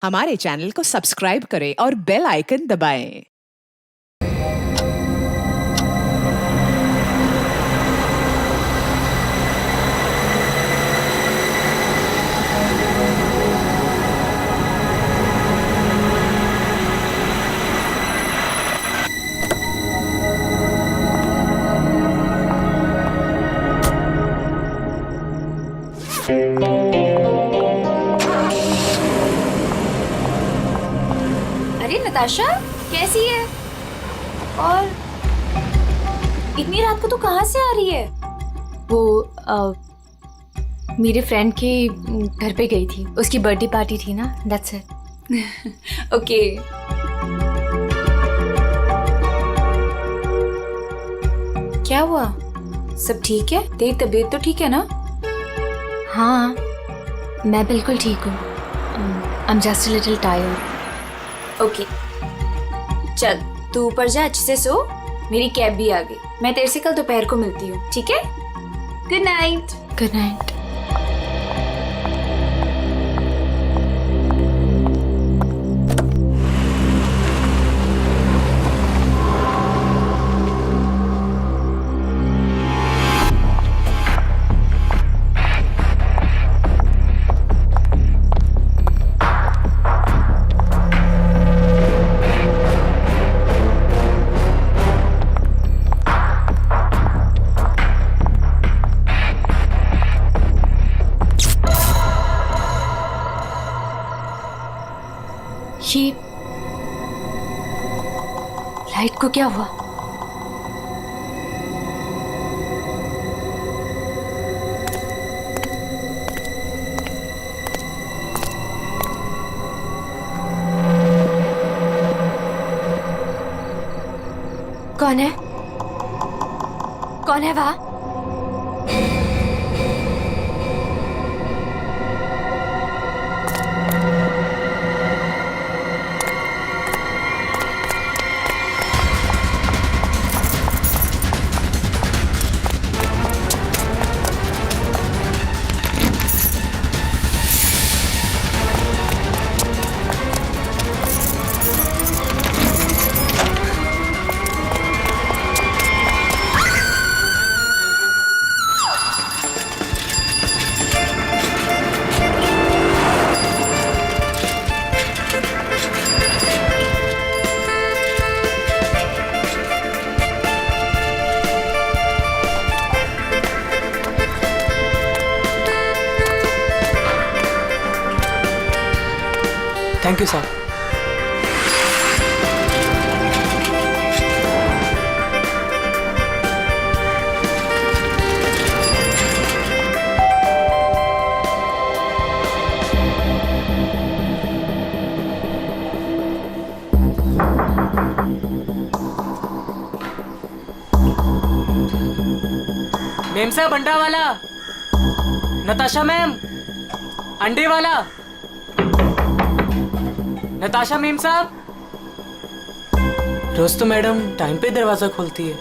हमारे चैनल को सब्सक्राइब करें और बेल आइकन दबाएं। अरे नताशा, कैसी है? और इतनी रात को तू कहाँ से आ रही है? वो मेरे फ्रेंड के घर पे गई थी, उसकी बर्थडे पार्टी थी ना, दैट्स इट। ओके। क्या हुआ? सब ठीक है? तेरी तबीयत तो ठीक है ना? हाँ, मैं बिल्कुल ठीक हूँ। I am just a little tired. Okay, चल तू ऊपर जा, अच्छे से सो। मेरी कैब भी आ गई। मैं तेरे से कल दोपहर को मिलती हूँ, ठीक है? Good night. Good night. ये लाइट को क्या हुआ? कौन है? कौन है वहां? Thank you sir. मेम साहब, अंडा वाला। नताशा मैम, अंडे वाला। नताशा मेम साहब। रोज तो मैडम टाइम पे दरवाजा खोलती है,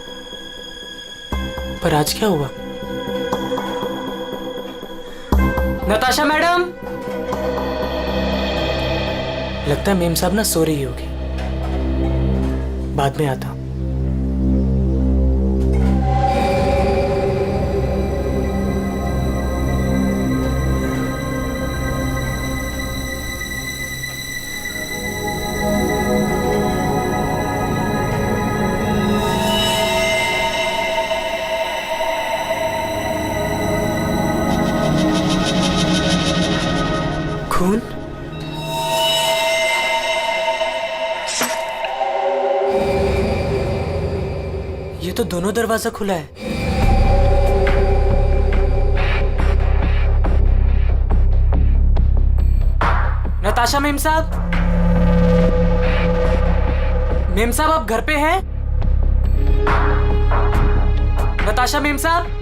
पर आज क्या हुआ? नताशा मैडम। लगता है मेम साहब ना सो रही होगी, बाद में आता हूं। खून? ये तो दोनों दरवाजा खुला है। नताशा मेम साहब। मेम साहब, आप घर पे हैं? नताशा मेम साहब।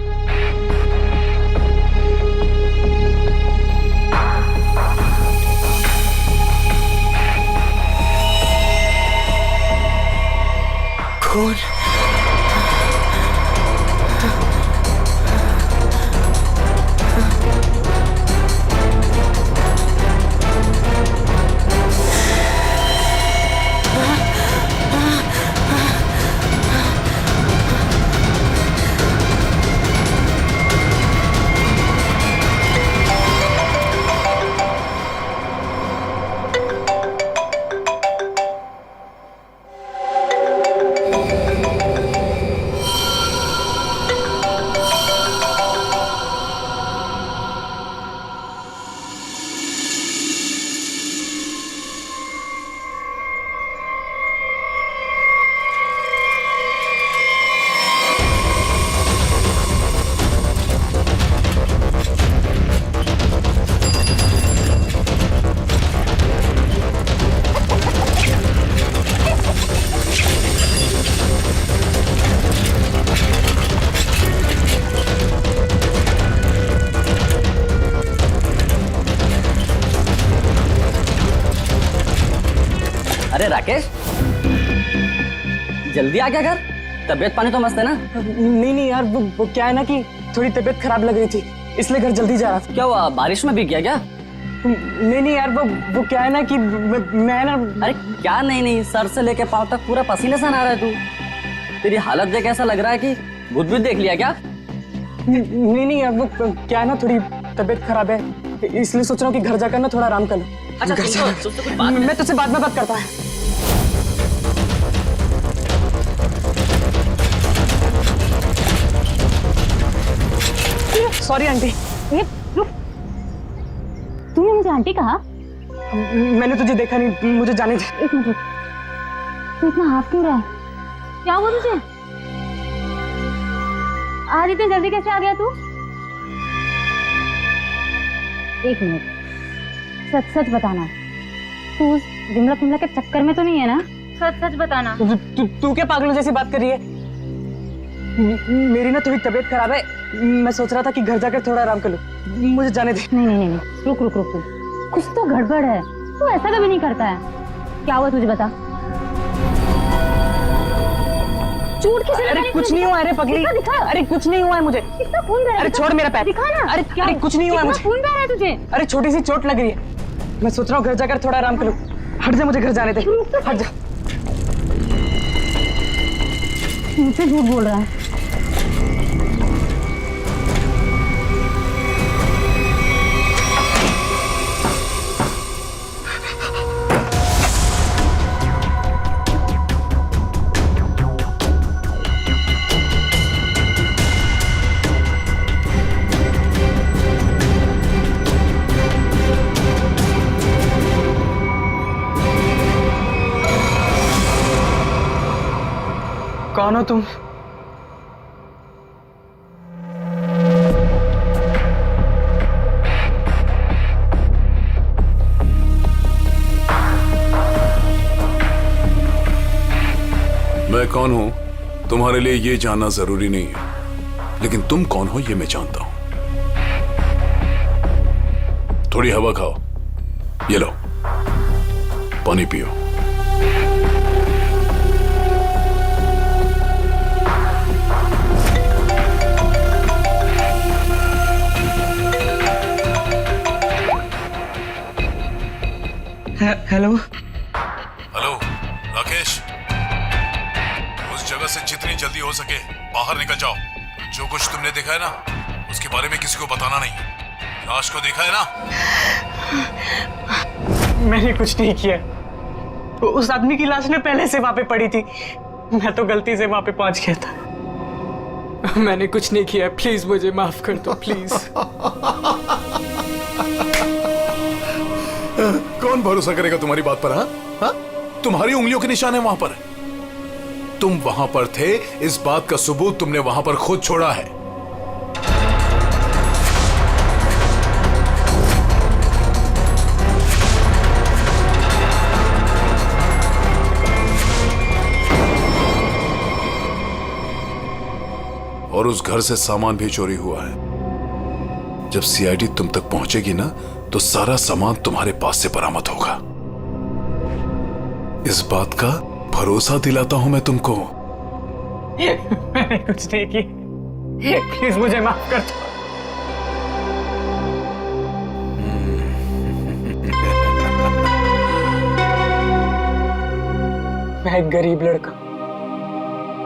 खून? अरे राकेश, जल्दी आ गया घर? तबीयत पानी तो मस्त है ना? नहीं यार, वो क्या है ना कि थोड़ी तबीयत खराब लग रही थी, इसलिए घर जल्दी जा रहा था। क्या हुआ, बारिश में भीग गया क्या? नहीं यार, वो क्या है ना कि मैं ना। अरे क्या नहीं, सर से लेके पाँव तक पूरा पसीने से नहा रहा है तू। तेरी हालत देख ऐसा लग रहा है कि भूत भी देख लिया क्या? नहीं यार, वो क्या है ना, थोड़ी तबीयत खराब है, इसलिए सोच रहा हूँ कि घर जाकर ना थोड़ा आराम कर लो। अच्छा तुझसे कुछ बात है? मैं तुझसे बाद में बात करता हूँ। Sorry aunty. ये रुक, तूने मुझे आंटी कहा? मैंने तुझे देखा नहीं, मुझे जाने दे। एक मिनट रुक, तू इतना हाफ क्यों रहा है? क्या हुआ तुझे? आज इतनी जल्दी कैसे आ गया तू? एक मिनट, सच सच बताना, तू उस विमला के चक्कर में तो नहीं है ना? सच सच बताना। तू क्या पागलों जैसी बात कर रही है? मेरी ना थोड़ी तबीयत खराब है, मैं सोच रहा था कि घर जाकर थोड़ा आराम कर लूं, मुझे जाने दे। नहीं, रुक, कुछ तो गड़बड़ है, तू ऐसा कभी नहीं करता है। क्या हुआ तुझे, बता। चोट किसे लगी? अरे कुछ नहीं हुआ, अरे पगली, दिखा। अरे कुछ नहीं हुआ है मुझे। कितना खून बह रहा है? अरे छोड़ मेरा पैर। दिखा ना। अरे कुछ नहीं हुआ है मुझे। खून बह रहा है तुझे? अरे छोटी सी चोट लग रही है, मैं सोच रहा हूँ घर जाकर थोड़ा आराम कर लूं। हट जा, मुझे घर जाने दे, हट जा। मुझसे झूठ बोल रहा है। कौन हो तुम? मैं कौन हूं तुम्हारे लिए ये जानना जरूरी नहीं है, लेकिन तुम कौन हो ये मैं जानता हूं। थोड़ी हवा खाओ, ये लो पानी पियो। हेलो हेलो राकेश, उस जगह से जितनी जल्दी हो सके बाहर निकल जाओ। जो कुछ तुमने देखा है ना, उसके बारे में किसी को बताना नहीं। लाश को देखा है ना? मैंने कुछ नहीं किया, तो उस आदमी की लाश ने पहले से वहां पे पड़ी थी, मैं तो गलती से वहां पे पहुंच गया था। मैंने कुछ नहीं किया, प्लीज मुझे माफ कर दो, प्लीज। कौन भरोसा करेगा तुम्हारी बात पर? हाँ, तुम्हारी उंगलियों के निशान है वहां पर। तुम वहां पर थे, इस बात का सबूत तुमने वहां पर खुद छोड़ा है। और उस घर से सामान भी चोरी हुआ है। जब सीआईडी तुम तक पहुंचेगी ना, तो सारा सामान तुम्हारे पास से बरामद होगा। इस बात का भरोसा दिलाता हूं मैं तुमको। मैंने कुछ नहीं की, प्लीज मुझे माफ कर दो। मैं एक गरीब लड़का,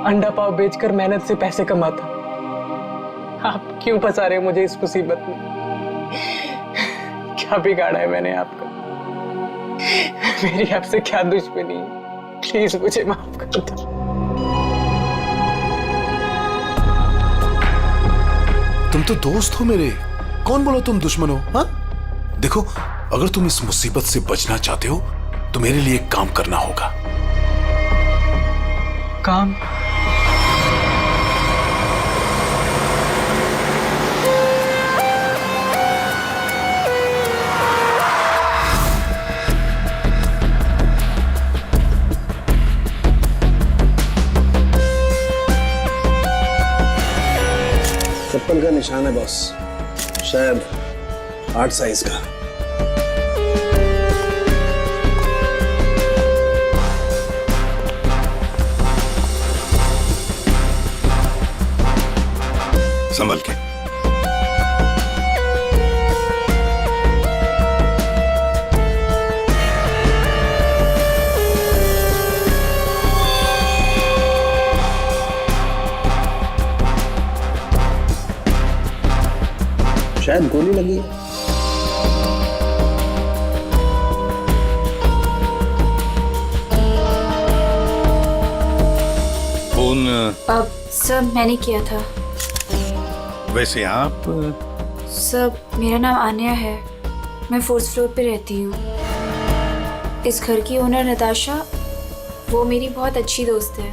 अंडा पाव बेचकर मेहनत से पैसे कमाता। आप क्यों फंसा रहे हो मुझे इस मुसीबत में? क्या बिगाड़ा है मैंने आपका? मेरी आपसे क्या दुश्मनी है? प्लीज मुझे माफ कर दो। तुम तो दोस्त हो मेरे, कौन बोला तुम दुश्मन हो? हाँ, देखो, अगर तुम इस मुसीबत से बचना चाहते हो तो मेरे लिए एक काम करना होगा। काम? चप्पल का निशान है बॉस, शायद 8 साइज का। संभल के। शायद गोली लगी है। फोन अब सर मैंने किया था। वैसे आप सर मेरा नाम आन्या है, मैं 4th फ्लोर पे रहती हूँ। इस घर की ओनर नताशा, वो मेरी बहुत अच्छी दोस्त है।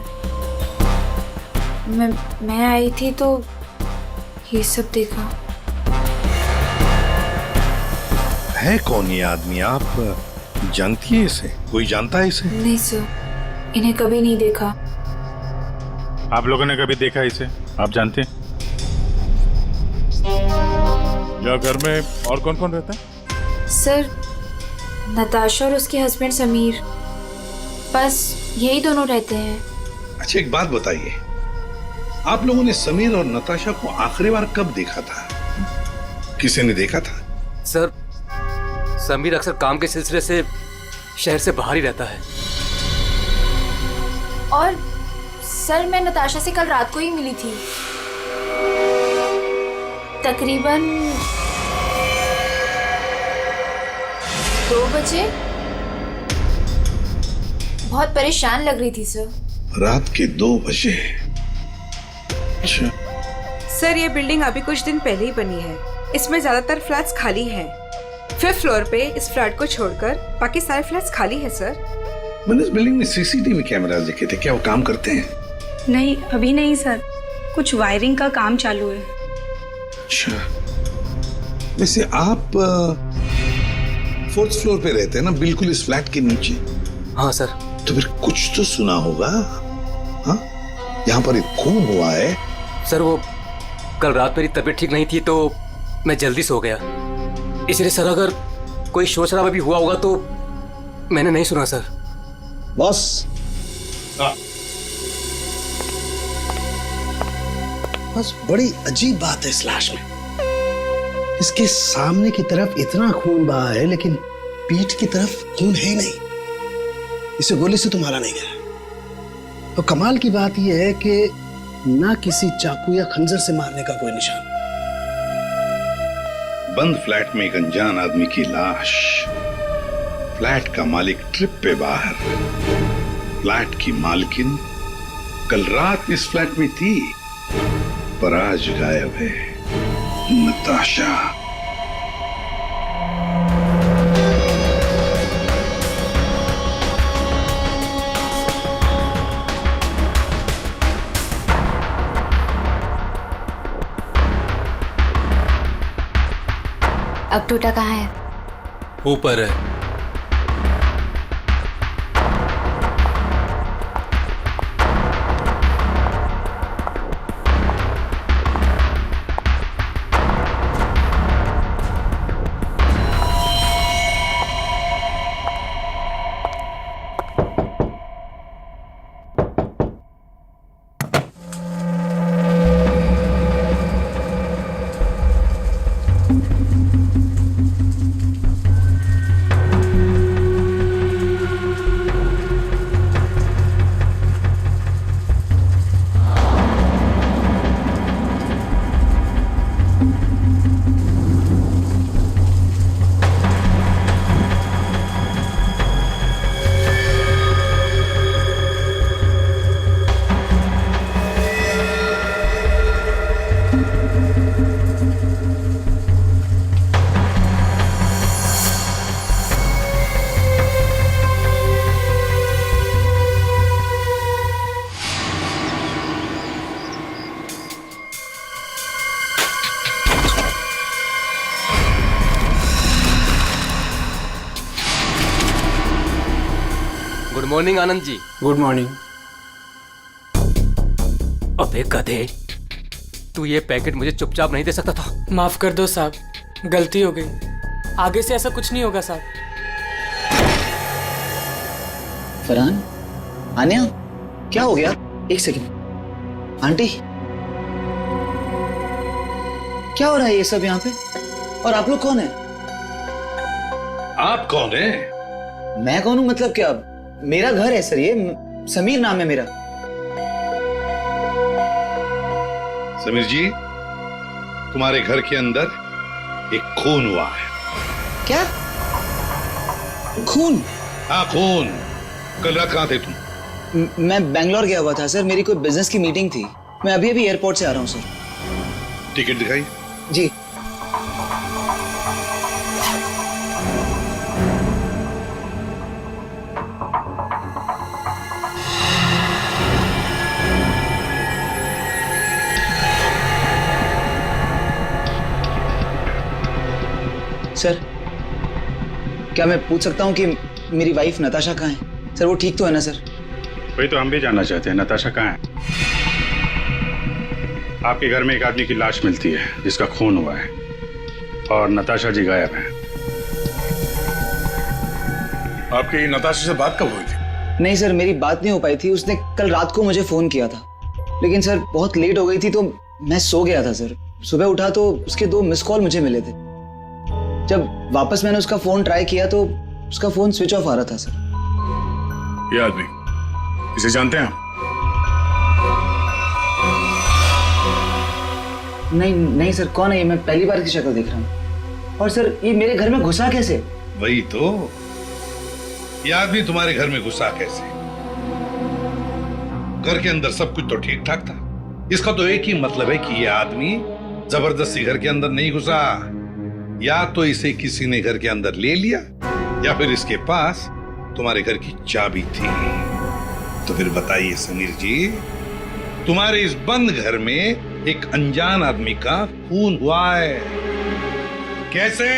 मैं आई थी तो ये सब देखा। है कौन ये आदमी? आप जानती है इसे? कोई जानता है इसे? नहीं सर, इन्हें कभी नहीं देखा। आप लोगों ने कभी देखा इसे? आप जानते हैं? या घर में और कौन कौन रहता है? सर नताशा और उसके हस्बैंड समीर, बस यही दोनों रहते हैं। अच्छा एक बात बताइए, आप लोगों ने समीर और नताशा को आखिरी बार कब देखा था? किसी ने देखा था? सर समीर अक्सर काम के सिलसिले से शहर से बाहर ही रहता है। और सर मैं नताशा से कल रात को ही मिली थी, तकरीबन 2 बजे। बहुत परेशान लग रही थी सर। रात के 2 बजे? अच्छा। सर ये बिल्डिंग अभी कुछ दिन पहले ही बनी है, इसमें ज्यादातर फ्लैट्स खाली हैं। 5th फ्लोर पे इस फ्लैट को छोड़कर बाकी सारे फ्लैट्स खाली है सर। मैंने इस बिल्डिंग में सीसीटीवी कैमरास देखे थे, क्या वो काम करते हैं? नहीं अभी नहीं सर, कुछ वायरिंग का काम चालू है। अच्छा, वैसे आप 4th फ्लोर पे रहते हैं ना, बिल्कुल इस फ्लैट के नीचे? हाँ सर। तो फिर कुछ तो सुना होगा। हाँ, यहाँ पर एक खून हुआ है। सर वो कल रात मेरी तबीयत ठीक नहीं थी तो मैं जल्दी सो गया, इसलिए सर अगर कोई शोर शराबा भी हुआ होगा तो मैंने नहीं सुना सर। बॉस, बस बड़ी अजीब बात है इस लाश में। इसके सामने की तरफ इतना खून बहा है लेकिन पीठ की तरफ खून है ही नहीं। इसे गोली से तो मारा नहीं गया। तो कमाल की बात यह है कि ना किसी चाकू या खंजर से मारने का कोई निशान। बंद फ्लैट में एक अनजान आदमी की लाश, फ्लैट का मालिक ट्रिप पे बाहर, फ्लैट की मालकिन कल रात इस फ्लैट में थी पर आज गायब है। नताशा। अब टूटा कहाँ है? ऊपर है। Good morning Anand ji. Good morning. अबे गधे, तू ये पैकेट मुझे चुपचाप नहीं दे सकता था? माफ कर दो साहब, गलती हो गई। आगे से ऐसा कुछ नहीं होगा साहब। फरहान, आन्या, क्या हो गया? एक सेकंड। आंटी, क्या हो रहा है ये सब यहाँ पे? और आप लोग कौन है? आप कौन है? मैं कौन हूँ मतलब क्या? मेरा घर है सर, ये समीर नाम है मेरा। समीर जी, तुम्हारे घर के अंदर एक खून हुआ है। क्या? खून? हाँ खून। कल रात कहाँ थे तुम? मैं बैंगलोर गया हुआ था सर, मेरी कोई बिजनेस की मीटिंग थी। मैं अभी अभी एयरपोर्ट से आ रहा हूँ सर। टिकट दिखाई। जी। सर, क्या मैं पूछ सकता हूँ कि मेरी वाइफ नताशा कहाँ है? सर वो ठीक तो है ना सर? वही तो हम भी जानना चाहते हैं, नताशा कहाँ है? आपके घर में एक आदमी की लाश मिलती है जिसका खून हुआ है और नताशा जी गायब हैं। आपकी नताशा से बात कब हुई थी? नहीं सर, मेरी बात नहीं हो पाई थी। उसने कल रात को मुझे फोन किया था, लेकिन सर बहुत लेट हो गई थी तो मैं सो गया था सर। सुबह उठा तो उसके 2 मिस कॉल मुझे मिले थे। जब वापस मैंने उसका फोन ट्राई किया तो उसका फोन स्विच ऑफ आ रहा था सर। ये आदमी, इसे जानते हैं आप? नहीं सर, कौन है ये? मैं पहली बार की शक्ल देख रहा हूँ। और सर ये मेरे घर में घुसा कैसे? वही तो, ये आदमी तुम्हारे घर में घुसा कैसे? घर के अंदर सब कुछ तो ठीक ठाक था। इसका तो एक ही मतलब है कि ये आदमी जबरदस्ती घर के अंदर नहीं घुसा। या तो इसे किसी ने घर के अंदर ले लिया या फिर इसके पास तुम्हारे घर की चाबी थी। तो फिर बताइए समीर जी, तुम्हारे इस बंद घर में एक अनजान आदमी का खून हुआ है, कैसे?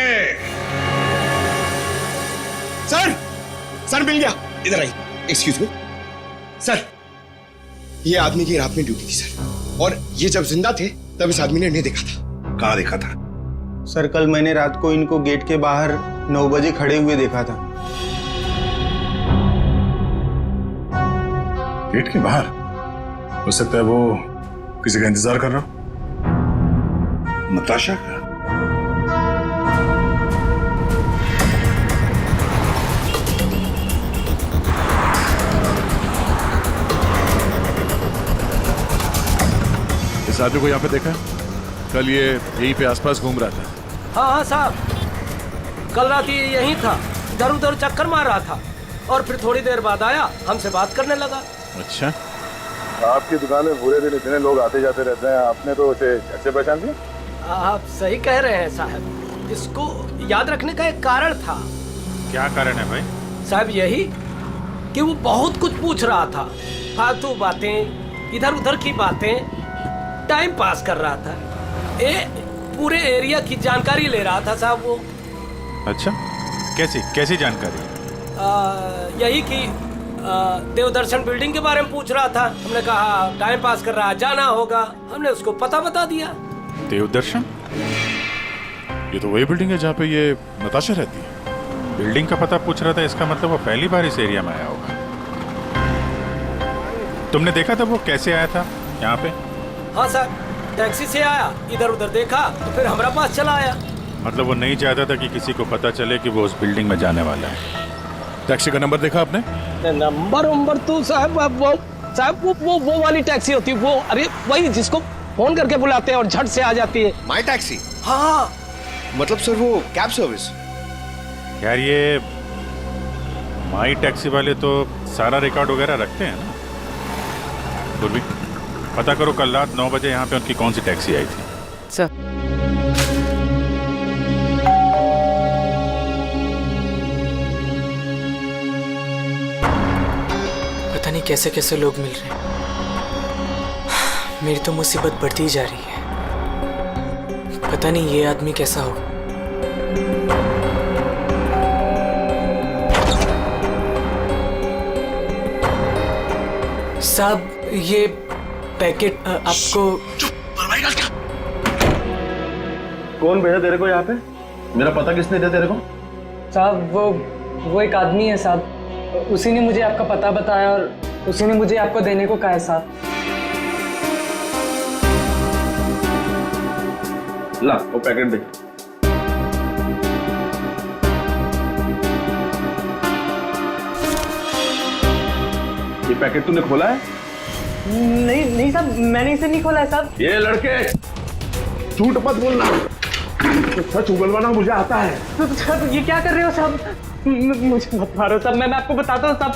सर मिल गया। इधर आई। एक्सक्यूज मी सर, ये आदमी की रात में ड्यूटी थी सर, और ये जब जिंदा थे तब इस आदमी ने इन्हें देखा था। कहाँ देखा था? सर कल मैंने रात को इनको गेट के बाहर 9 बजे खड़े हुए देखा था। गेट के बाहर? हो सकता है वो किसी का इंतजार कर रहा हो। नताशा का? इस आदमी को यहाँ पे देखा है? कल ये यहीं पे आसपास घूम रहा था। हाँ साहब, कल रात ये यहीं था, इधर उधर चक्कर मार रहा था और फिर थोड़ी देर बाद आया, हमसे बात करने लगा। अच्छा, आपकी दुकान में पूरे दिन इतने लोग आते जाते रहते हैं, आपने तो उसे कैसे पहचान लिया? आप सही कह रहे हैं साहब, इसको याद रखने का एक कारण था। क्या कारण है भाई? साहब यही कि वो बहुत कुछ पूछ रहा था, फालतू बातें, इधर उधर की बातें, टाइम पास कर रहा था। पूरे एरिया की जानकारी ले रहा था साहब वो। अच्छा, कैसी जानकारी? यही कि देवदर्शन बिल्डिंग के बारे में पूछ रहा था। हमने कहा टाइम पास कर रहा है, जाना होगा। हमने उसको पता बता दिया। देवदर्शन? ये तो वही बिल्डिंग है जहाँ पे ये नताशा रहती है। बिल्डिंग का पता पूछ रहा था, इसका मतलब वो पहली बार इस एरिया में आया होगा। तुमने देखा था वो कैसे आया था यहाँ पे? हाँ सर, टैक्सी से आया, इधर उधर देखा तो फिर हमारा पास चला आया। मतलब वो नहीं चाहता था कि किसी को पता चले कि वो उस बिल्डिंग में जाने वाला है। टैक्सी का नंबर देखा आपने? नंबर तो साहब वो वाली टैक्सी होती है वो, अरे वही जिसको फोन करके बुलाते हैं और झट से आ जाती है। माई टैक्सी? हाँ। मतलब सर वो कैब सर्विस? यार ये माई टैक्सी वाले तो सारा रिकॉर्ड वगैरह रखते हैं ना। पूर्वी, पता करो कल रात 9 बजे यहाँ पे उनकी कौन सी टैक्सी आई थी। सर पता नहीं कैसे कैसे लोग मिल रहे हैं। मेरी तो मुसीबत बढ़ती जा रही है। पता नहीं ये आदमी कैसा होगा। साहब ये पैकेट आपको। कौन भेजा तेरे को यहाँ पे? मेरा पता किसने दिया तेरे को? साहब वो एक आदमी है साहब, उसी ने मुझे आपका पता बताया और उसी ने मुझे आपको देने को कहा है साहब। ला वो पैकेट दे। ये पैकेट तूने खोला है? नहीं नहीं साहब, मैंने इसे नहीं खोला है साहब। ये लड़के झूठ मत बोलना, सच उगलवाना मुझे आता है। तो साहब ये क्या कर रहे हो साहब? मुझे मत मारो साहब, मैं आपको बताता हूँ साहब,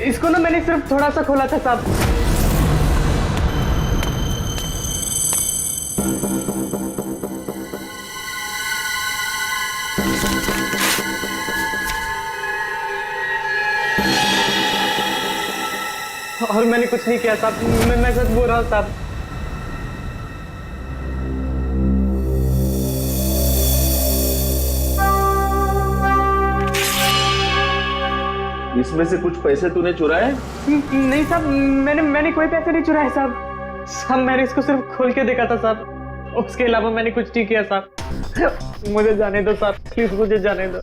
इसको ना मैंने सिर्फ थोड़ा सा खोला था साहब। और मैंने कुछ नहीं किया साहब, मैं सच बोल रहा हूँ साहब। इसमें से कुछ पैसे तूने चुराए? नहीं साहब, मैंने कोई पैसे नहीं चुराए साहब। साहब मैंने इसको सिर्फ खोल के देखा था साहब, उसके अलावा मैंने कुछ नहीं किया साहब। मुझे जाने दो साहब, प्लीज मुझे जाने दो।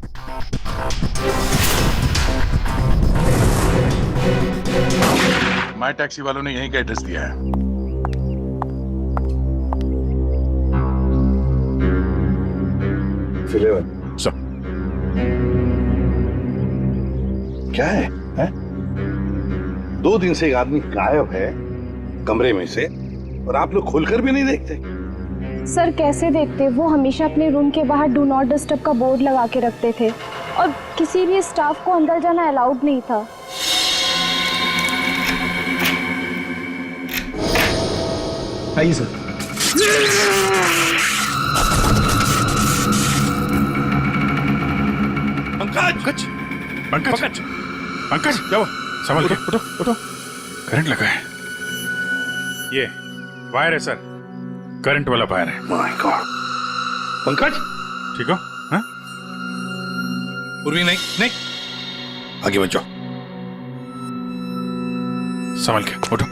माई टैक्सी वालों ने यहीं का एड्रेस दिया है। फिलेवन सब क्या है? 2 दिन से एक आदमी गायब है कमरे में से, और आप लोग खोलकर भी नहीं देखते। सर कैसे देखते, वो हमेशा अपने रूम के बाहर डू नॉट डिस्टर्ब का बोर्ड लगा के रखते थे और किसी भी स्टाफ को अंदर जाना अलाउड नहीं था। आइए सर। पंकज पंकज पंकज क्या हुआ? संभल के उठो उठो, करंट लगा है। ये वायर है सर, करंट वाला वायर है। My god. पंकज ठीक हो? हाँ? पूर्वी नहीं नहीं, आगे बचो। संभल के उठो।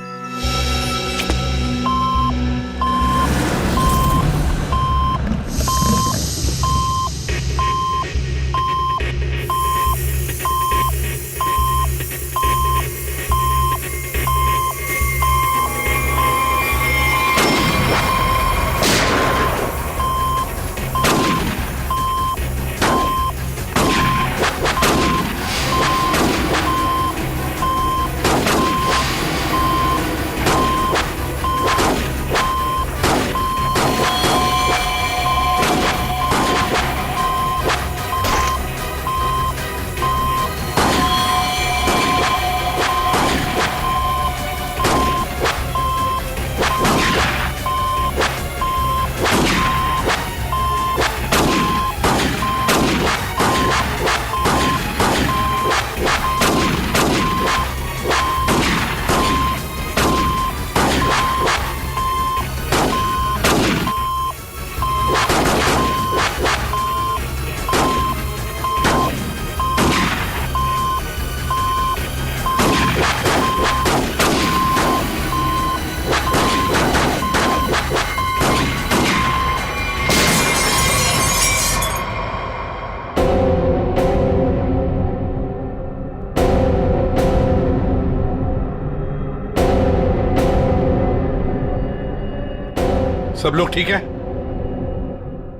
सब लोग ठीक है?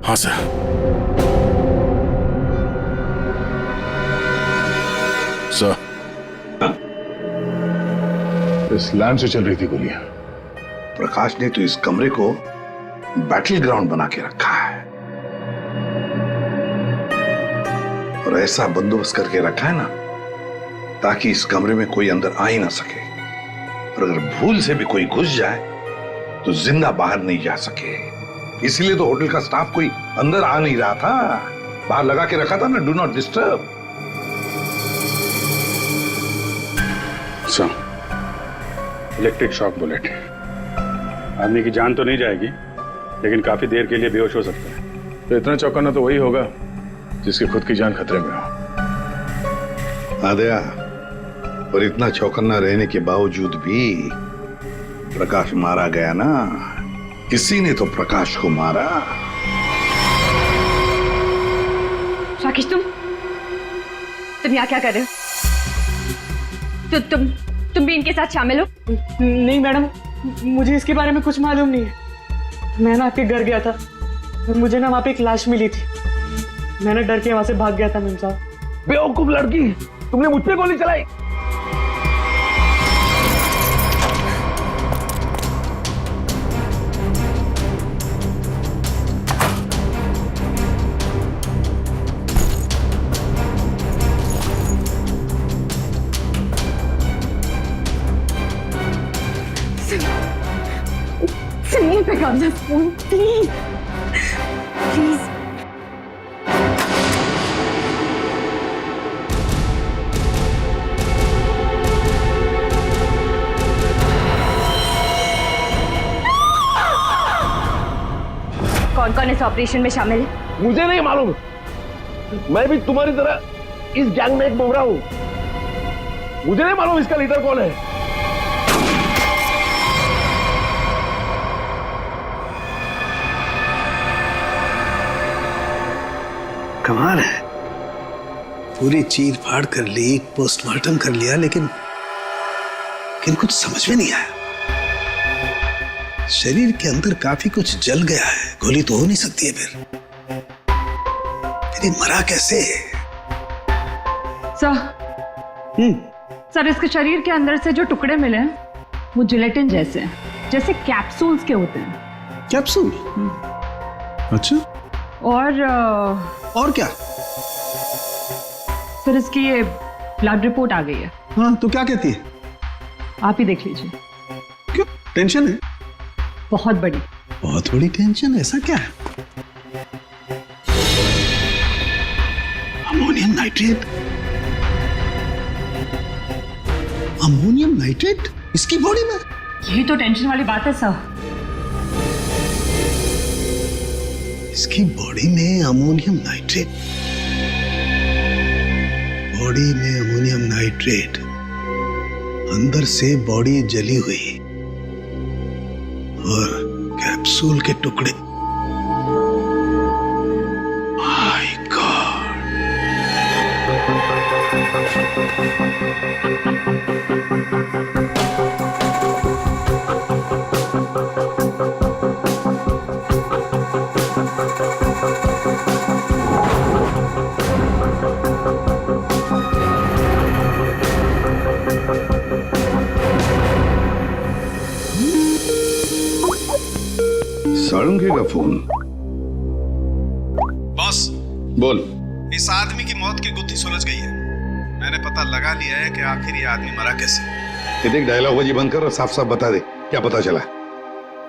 हाँ सर। सर इस लैंड से चल रही थी गोलियां। प्रकाश ने तो इस कमरे को बैटल ग्राउंड बना के रखा है, और ऐसा बंदोबस्त करके रखा है ना ताकि इस कमरे में कोई अंदर आ ही ना सके, और अगर भूल से भी कोई घुस जाए तो जिंदा बाहर नहीं जा सके। इसलिए तो होटल का स्टाफ कोई अंदर आ नहीं रहा था, बाहर लगा के रखा था ना do not disturb. Electric shock bullet, आदमी की जान तो नहीं जाएगी लेकिन काफी देर के लिए बेहोश हो सकता है। तो इतना चौंकाना तो वही होगा जिसकी खुद की जान खतरे में हो। आदया, और इतना चौकन्ना रहने के बावजूद भी प्रकाश मारा गया ना, किसी ने तो प्रकाश को मारा। राकेश, तुम यहाँ क्या कर रहे हो? तुम भी इनके साथ शामिल हो? नहीं मैडम, मुझे इसके बारे में कुछ मालूम नहीं है। मैं ना आपके घर गया था, मुझे ना वहाँ पे एक लाश मिली थी, मैंने डर के वहाँ से भाग गया था मेम साहब। बेवकूफ लड़की, तुमने मुझ पे गोली चलाई। सुनिए pick up the phone please please. कौन कौन इस ऑपरेशन में शामिल है? मुझे नहीं मालूम, मैं भी तुम्हारी तरह इस गैंग में एक मुबरा हूं। मुझे नहीं मालूम इसका लीडर कौन है। कमाल है, पूरी चीर फाड़ कर ली, पोस्टमार्टम कर लिया, लेकिन कुछ समझ में नहीं आया। शरीर के अंदर काफी कुछ जल गया है, गोली तो हो नहीं सकती है फिर ये मरा कैसे? सर इसके शरीर के अंदर से जो टुकड़े मिले हैं वो जिलेटिन जैसे हैं, जैसे कैप्सूल्स के होते हैं। कैप्सूल? अच्छा। और क्या? सर इसकी ये ब्लड रिपोर्ट आ गई है। हाँ तो क्या कहती है? आप ही देख लीजिए। क्यों, टेंशन है? बहुत बड़ी। बहुत बड़ी टेंशन? ऐसा क्या है? Ammonium nitrate? अमोनियम नाइट्रेट इसकी बॉडी में? यही तो टेंशन वाली बात है सर। इसकी बॉडी में अमोनियम नाइट्रेट? बॉडी में अमोनियम नाइट्रेट, अंदर से बॉडी जली हुई और कैप्सूल के टुकड़े। My God. सारंगी का फोन। बॉस बोल। इस आदमी की मौत की गुत्थी सुलझ गई है। मैंने पता लगा लिया है कि आखिर ये आदमी मरा कैसे। ये देख, डायलॉग बाजी बंद कर और साफ साफ बता दे क्या पता चला।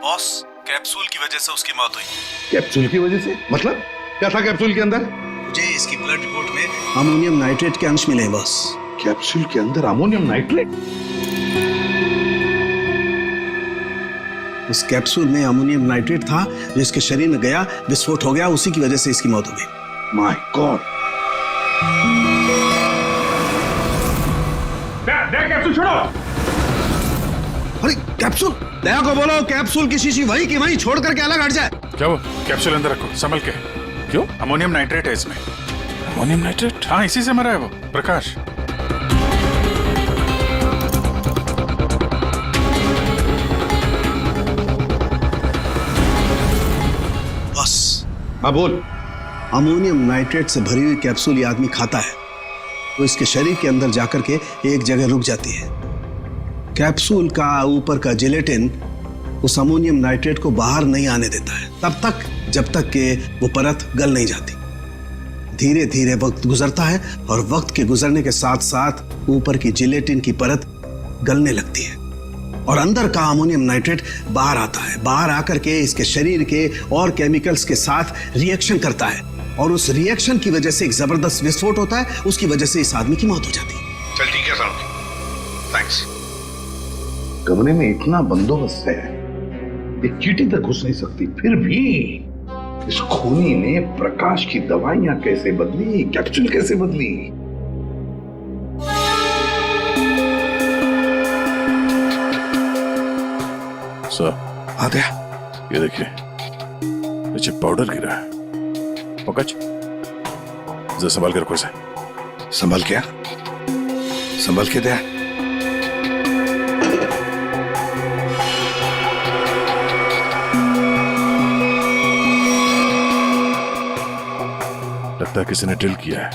बॉस कैप्सूल की वजह से उसकी मौत हुई। कैप्सूल की वजह से? मतलब क्या था कैप्सूल के अंदर? मुझे इसकी ब्लड रिपोर्ट में अमोनियम नाइट्रेट के अंश मिले हैं बॉस। कैप्सूल के अंदर अमोनियम नाइट्रेट? उस कैप्सूल में अमोनियम नाइट्रेट था जो इसके शरीर में गया, विस्फोट हो गया, उसी की वजह से इसकी मौत हो गई। My God. कैप्सूल छोड़ो। अरे कैप्सूल, दया को बोलो कैप्सूल की शीशी वही की वही छोड़ करके अलग हट जाए। क्या वो कैप्सूल अंदर रखो, संभल के। क्यों? अमोनियम नाइट्रेट है इसमें। Ammonium nitrate? हाँ, इसी से मरा है वो प्रकाश। हाँ बोल। अमोनियम नाइट्रेट से भरी हुई कैप्सूल ये आदमी खाता है तो इसके शरीर के अंदर जाकर के एक जगह रुक जाती है। कैप्सूल का ऊपर का जिलेटिन उस अमोनियम नाइट्रेट को बाहर नहीं आने देता है तब तक जब तक कि वो परत गल नहीं जाती। धीरे धीरे वक्त गुजरता है और वक्त के गुजरने के साथ साथ ऊपर की जिलेटिन की परत गलने लगती है और अंदर का अमोनियम नाइट्रेट बाहर आता है। बाहर आकर के इसके शरीर के और केमिकल्स के साथ रिएक्शन करता है और उस रिएक्शन की वजह से एक जबरदस्त विस्फोट होता है। उसकी वजह से इस आदमी की मौत हो जाती है। चल ठीक है सारंगी, थैंक्स। कमरे में इतना बंदोबस्त है, एक चींटी तक घुस नहीं सकती, फिर भी इस खूनी ने प्रकाश की दवाइयां कैसे बदली, कैप्सूल कैसे बदली? सर आद्या, ये देखिए, नीचे पाउडर गिरा है। पकच, जरा संभाल कर रखो इसे। संभाल क्या? संभाल के दे। लगता है किसी ने ड्रिल किया है।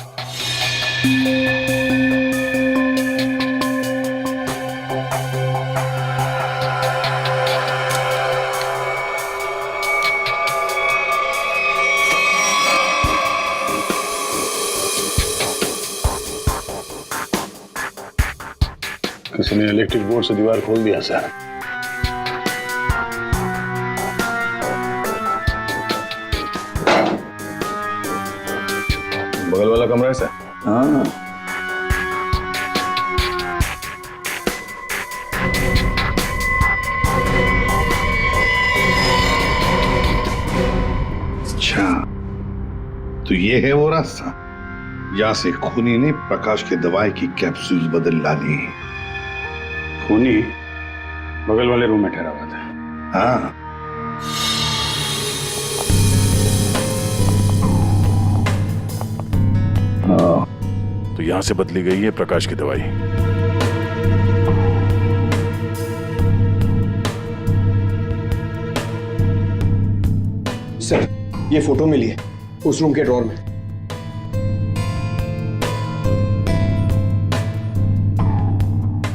किसी ने इलेक्ट्रिक बोर्ड से दीवार खोल दिया सर। बगल वाला कमरा है सर। हाँ। अच्छा, तो ये है वो रास्ता। यहाँ से खूनी ने प्रकाश के दवाई की कैप्सूल बदल डाली। खूनी बगल वाले रूम में ठहरा हुआ था। हाँ, तो यहां से बदली गई है प्रकाश की दवाई। सर, ये फोटो मिली है उस रूम के ड्रॉर में।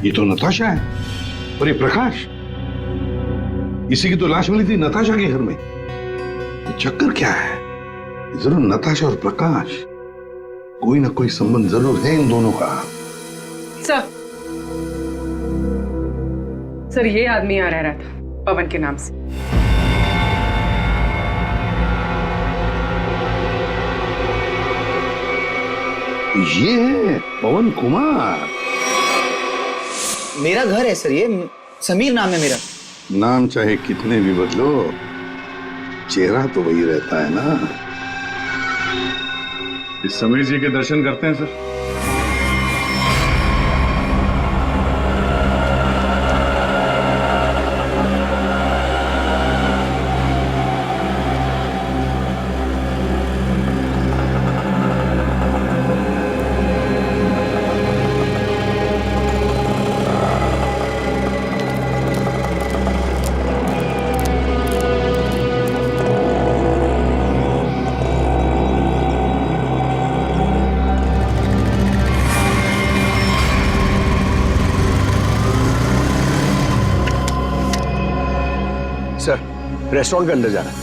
ये तो नताशा है। और ये प्रकाश, इसी की तो लाश मिली थी नताशा के घर में। ये चक्कर क्या है? जरूर नताशा और प्रकाश, कोई ना कोई संबंध जरूर है इन दोनों का। सर ये आदमी यहाँ रह रहा था पवन के नाम से। ये है पवन कुमार। मेरा घर है सर, ये समीर नाम है मेरा। नाम चाहे कितने भी बदलो, चेहरा तो वही रहता है ना। इस समीर जी के दर्शन करते हैं सर। सर, रेस्टोरेंट के अंदर जाना है।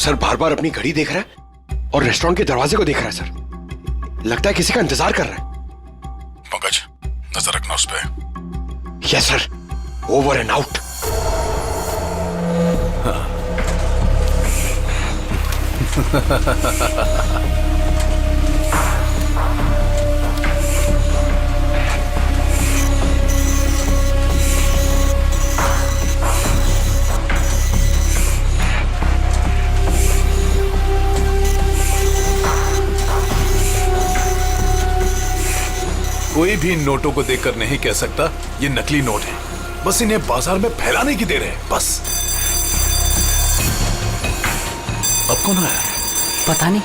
सर बार बार अपनी घड़ी देख रहा है और रेस्टोरेंट के दरवाजे को देख रहा है सर। लगता है किसी का इंतजार कर रहा है। पंकज, नजर रखना उस पे। Yes sir, over and out. कोई भी नोटों को देखकर नहीं कह सकता ये नकली नोट है। बस इन्हें बाजार में फैलाने की देर है, बस। अब कौन आया? पता नहीं।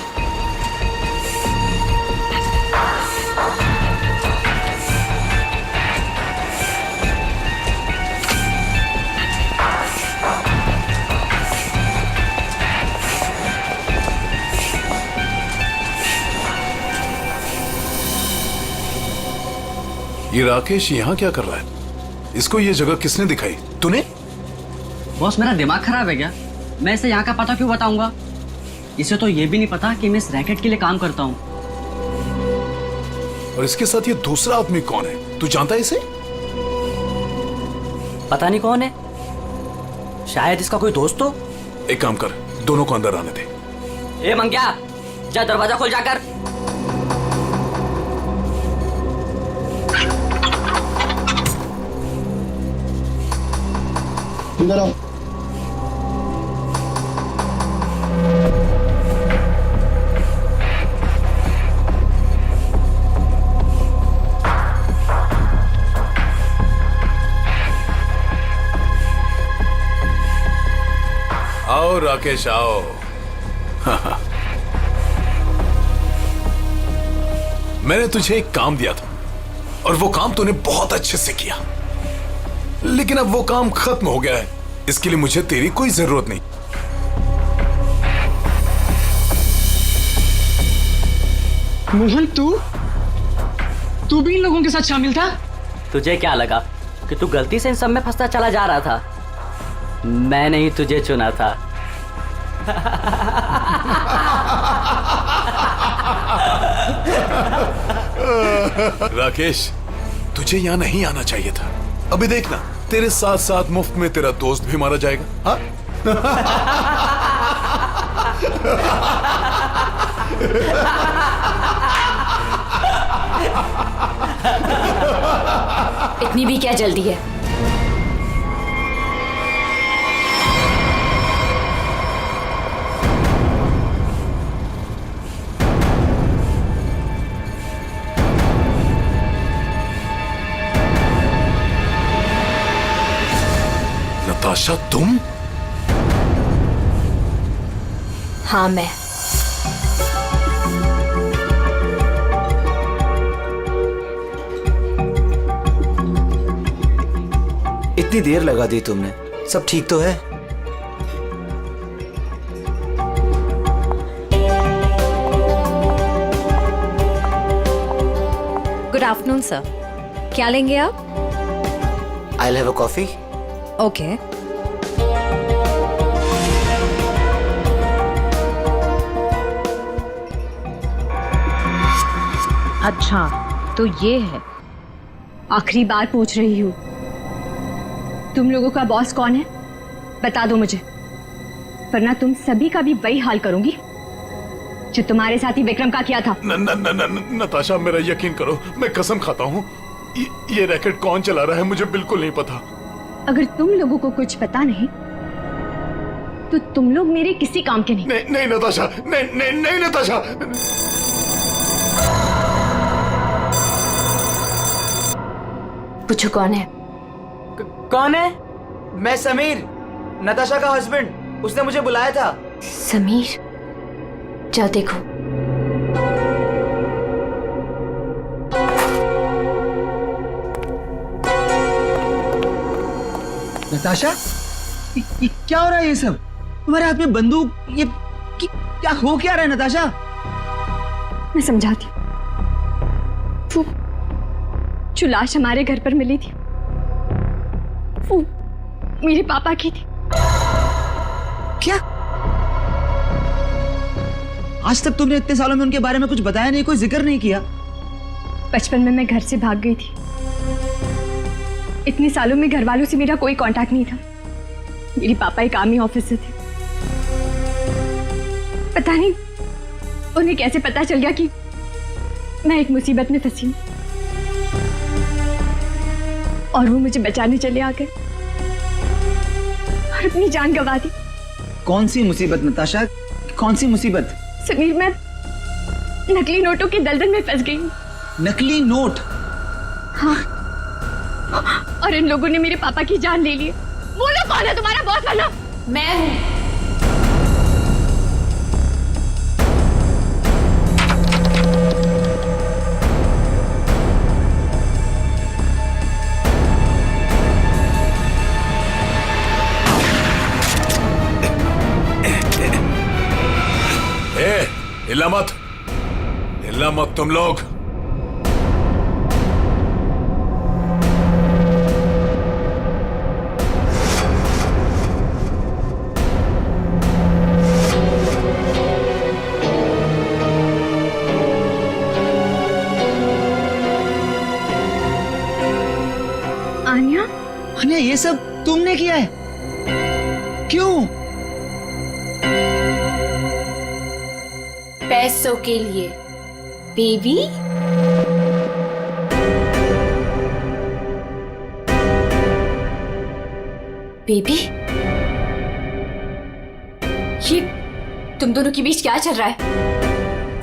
ये राकेश यहाँ क्या कर रहा है? इसको ये जगह किसने दिखाई? तूने? बॉस, मेरा दिमाग खराब है क्या? मैं इसे यहाँ का पता क्यों बताऊंगा? इसे तो ये भी नहीं पता कि मैं इस रैकेट के लिए काम करता हूँ। और इसके साथ ये दूसरा आदमी कौन है? तू जानता है इसे? पता नहीं कौन है, शायद इसका कोई दोस्त हो। एक काम कर, दोनों को अंदर आने दे। ए मंग्या, जा दरवाजा खोल जाकर। अंदर आओ। राकेश आओ। मैंने तुझे एक काम दिया था और वो काम तूने बहुत अच्छे से किया, लेकिन अब वो काम खत्म हो गया है। इसके लिए मुझे तेरी कोई जरूरत नहीं। मोहन, तू भी इन लोगों के साथ शामिल था? तुझे क्या लगा कि तू गलती से इन सब में फंसता चला जा रहा था? मैंने ही तुझे चुना था। राकेश, तुझे यहाँ नहीं आना चाहिए था। अभी देखना, तेरे साथ साथ मुफ्त में तेरा दोस्त भी मारा जाएगा। हाँ? इतनी भी क्या जल्दी है? नताशा, तुम? हाँ, मैं। इतनी देर लगा दी तुमने, सब ठीक तो है? गुड आफ्टरनून सर, क्या लेंगे आप? I'll have a coffee. Okay. अच्छा, तो ये है। आखिरी बार पूछ रही हूँ, तुम लोगों का बॉस कौन है? बता दो मुझे, वरना तुम सभी का भी वही हाल करूंगी जो तुम्हारे साथी विक्रम का किया था। नताशा, मेरा यकीन करो, मैं कसम खाता हूँ, ये रैकेट कौन चला रहा है मुझे बिल्कुल नहीं पता। अगर तुम लोगों को कुछ पता नहीं तो तुम लोग मेरे किसी काम के नहीं। नहीं नताशा, नहीं नताशा। पूछो कौन है? कौन है? मैं समीर, नताशा का हस्बैंड। उसने मुझे बुलाया था। समीर? जाओ देखो। नताशा, ये क्या हो रहा है? ये सब तुम्हारे हाथ में बंदूक, ये क्या हो क्या रहा है नताशा? मैं समझाती हूँ। वो जो लाश हमारे घर पर मिली थी वो मेरे पापा की थी। क्या? आज तक तुमने इतने सालों में उनके बारे में कुछ बताया नहीं, कोई जिक्र नहीं किया। बचपन में मैं घर से भाग गई थी। इतने सालों में घर वालों से मेरा कोई कांटेक्ट नहीं था। मेरे पापा एक आर्मी ऑफिसर थे। पता नहीं उन्हें कैसे पता चल गया कि मैं एक मुसीबत में फंसी हूं और वो मुझे बचाने चले आ गए और अपनी जान गंवा दी। कौन सी मुसीबत नताशा, कौन सी मुसीबत? समीर, मैं नकली नोटों की दलदल में फंस गई हूं। नकली नोट? हाँ, और इन लोगों ने मेरे पापा की जान ले ली। बोलो कौन है तुम्हारा बॉस? वाला मैं हूं। हिलना मत तुम लोग। आन्या, ये सब तुमने किया है? क्यों? पैसों के लिए बेबी। बेबी, ये तुम दोनों के बीच क्या चल रहा है?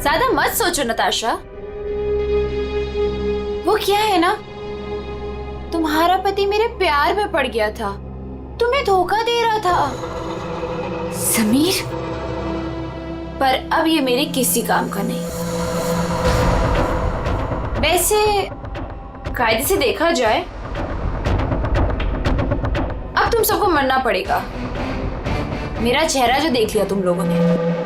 ज्यादा मत सोचो नताशा। वो क्या है ना, तुम्हारा पति मेरे प्यार में पड़ गया था, तुम्हें धोखा दे रहा था। समीर, पर अब ये मेरे किसी काम का नहीं। वैसे कायदे से देखा जाए अब तुम सबको मरना पड़ेगा। मेरा चेहरा जो देख लिया तुम लोगों ने।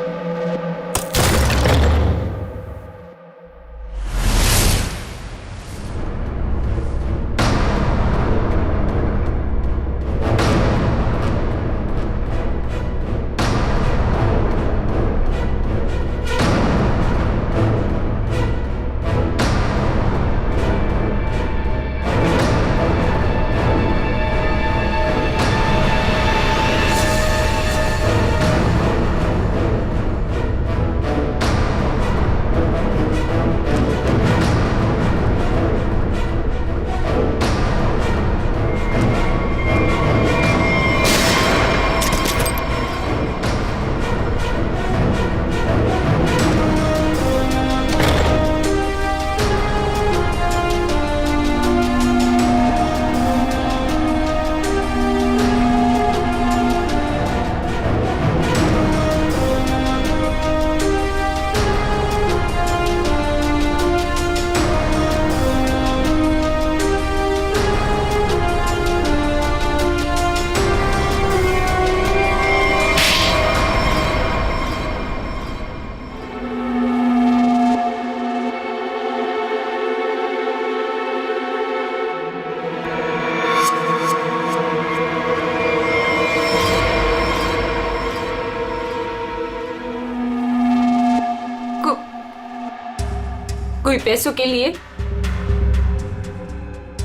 कोई पैसों के लिए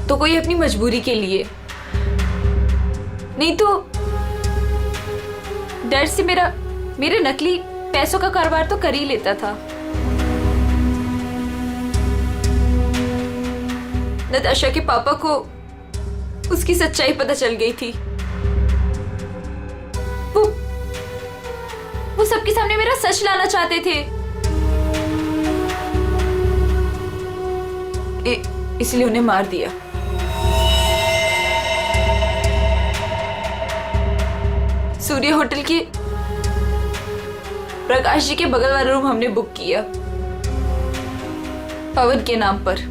तो कोई अपनी मजबूरी के लिए, नहीं तो डर से मेरे नकली पैसों का कारोबार तो कर ही लेता था। नताशा के पापा को उसकी सच्चाई पता चल गई थी। वो सबके सामने मेरा सच लाना चाहते थे, इसलिए उन्हें मार दिया। सूर्य होटल के प्रकाश जी के बगल वाला रूम हमने बुक किया पवन के नाम पर।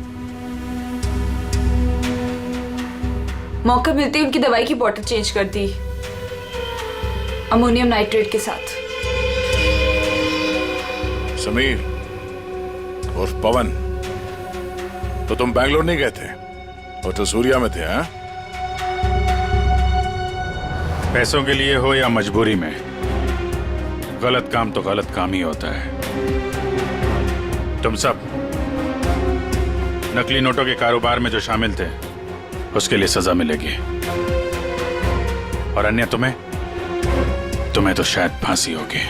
मौका मिलते ही उनकी दवाई की बोतल चेंज कर दी अमोनियम नाइट्रेट के साथ। समीर और पवन, तो तुम बैंगलोर नहीं गए थे और तो सूर्या में थे? हाँ, पैसों के लिए हो या मजबूरी में, गलत काम तो गलत काम ही होता है। तुम सब नकली नोटों के कारोबार में जो शामिल थे उसके लिए सजा मिलेगी, और अन्य तुम्हें तो शायद फांसी होगी।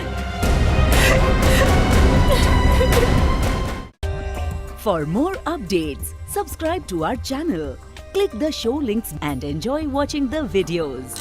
For more updates, subscribe to our channel, click the show links and enjoy watching the videos.